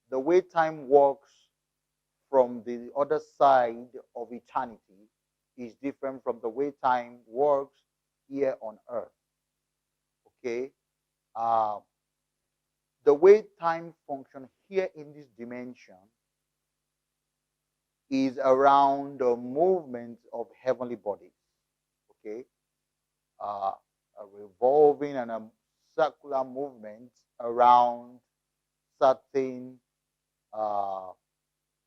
the way time works from the other side of eternity is different from the way time works here on earth. Okay? Uh, the way time functions here in this dimension is around the movement of heavenly bodies. Okay? A revolving and a circular movement around certain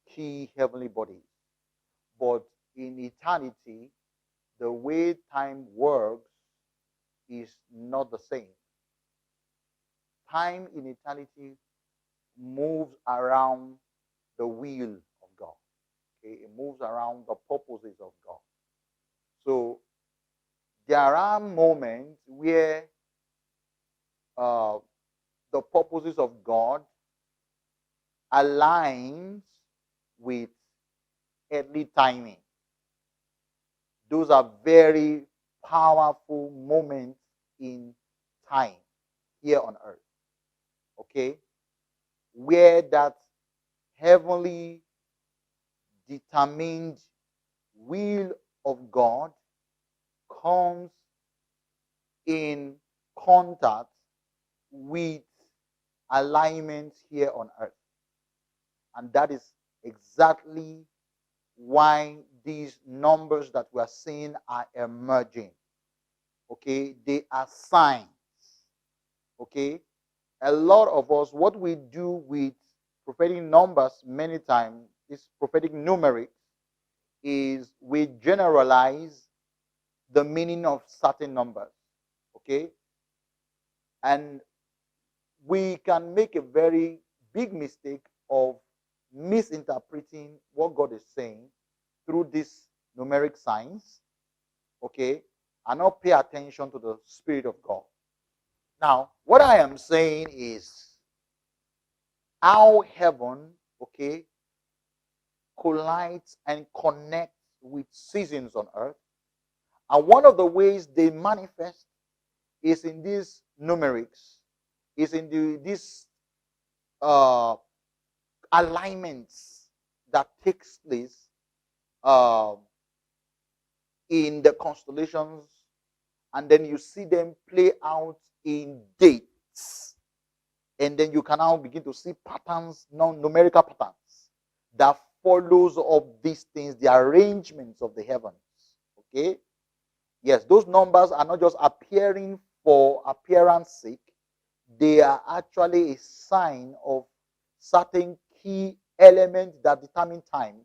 key heavenly bodies. But in eternity, the way time works is not the same. Time in eternity moves around the will of God. Okay? It moves around the purposes of God. So there are moments where the purposes of God aligns with earthly timing. Those are very powerful moments in time here on earth. Okay? Where that heavenly determined will of God comes in contact with alignment here on earth. And that is exactly why these numbers that we are seeing are emerging. Okay? They are signs. Okay? A lot of us, what we do with prophetic numbers many times, this prophetic numerics, is we generalize the meaning of certain numbers. Okay? And we can make a very big mistake of misinterpreting what God is saying through these numeric signs, okay, and not pay attention to the Spirit of God. Now, what I am saying is how heaven, okay, collides and connects with seasons on earth. And one of the ways they manifest is in these numerics, is in these alignments that takes place in the constellations, and then you see them play out in dates, and then you can now begin to see patterns, numerical patterns that follows of these things, the arrangements of the heavens. Okay, yes, those numbers are not just appearing for appearance sake; they are actually a sign of certain key elements that determine time.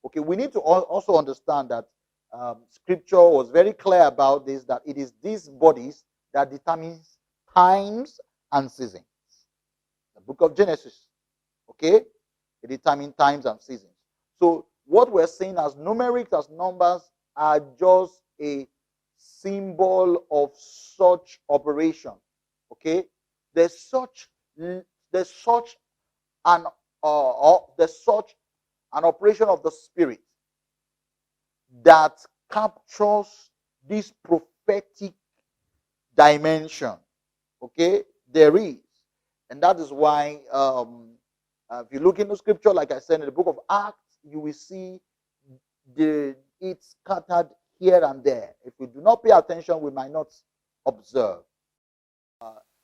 Okay, we need to also understand that Scripture was very clear about this, that it is these bodies that determines times and seasons. The book of Genesis, okay, it determines times and seasons. So what we're saying as numerics, as numbers, are just a symbol of such operation. Okay, there's such an operation of the Spirit that captures this prophetic dimension. Okay, there is, and that is why if you look into Scripture, like I said in the book of Acts, you will see it's scattered here and there. If we do not pay attention, we might not observe.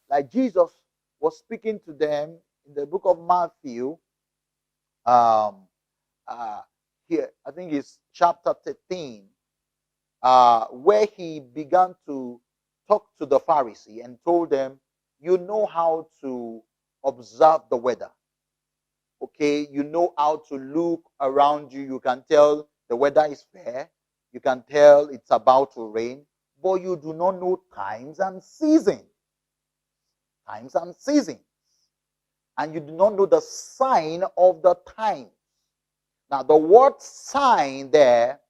Like Jesus was speaking to them in the book of Matthew. Here, I think it's chapter 13, where he began to talk to the Pharisee and told them, you know how to observe the weather. Okay, you know how to look around you. You can tell the weather is fair. You can tell it's about to rain, but you do not know times and seasons. Times and seasons. And you do not know the sign of the times. Now, the word sign there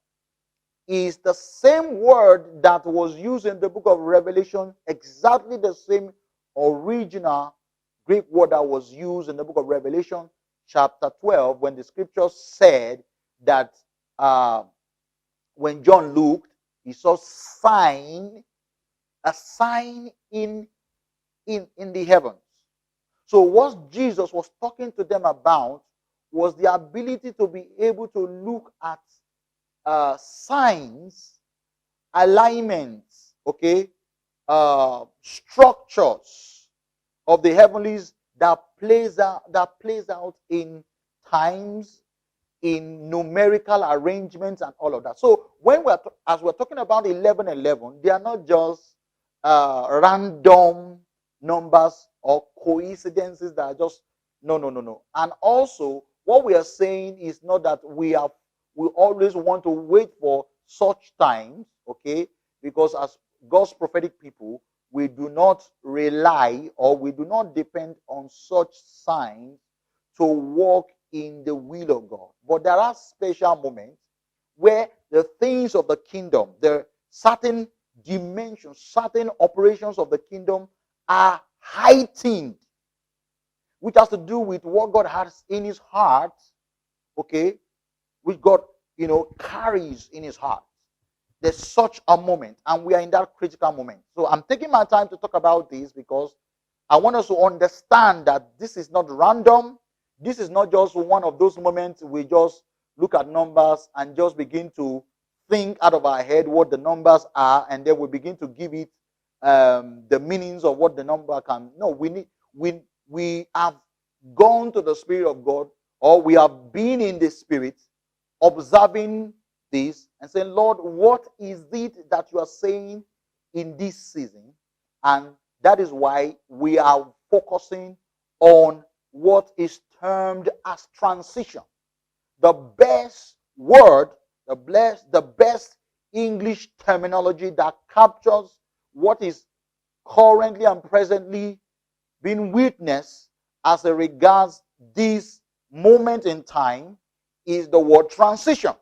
is the same word that was used in the book of Revelation, exactly the same original Greek word that was used in the book of Revelation, chapter 12, when the scripture said that when John looked, he saw a sign in the heavens. So what Jesus was talking to them about was the ability to be able to look at signs, alignments, okay, structures of the heavenlies that plays out in times, in numerical arrangements and all of that. So when as we're talking about 1111, they are not just random numbers or coincidences that are just no. And also, what we are saying is not that we always want to wait for such times, okay? Because as God's prophetic people, we do not rely or we do not depend on such signs to walk in the will of God. But there are special moments where the things of the kingdom, the certain dimensions, certain operations of the kingdom are heightened, which has to do with what God has in his heart, okay, which God, carries in his heart. There's such a moment, and we are in that critical moment. So I'm taking my time to talk about this because I want us to understand that this is not random. This is not just one of those moments we just look at numbers and just begin to think out of our head what the numbers are, and then we begin to give it the meanings of what the number can. No, we have gone to the Spirit of God, or we have been in the Spirit, observing this and saying, Lord, what is it that you are saying in this season? And that is why we are focusing on what is termed as transition. The best word, the best English terminology that captures what is currently and presently being witnessed as regards this moment in time is the word transition.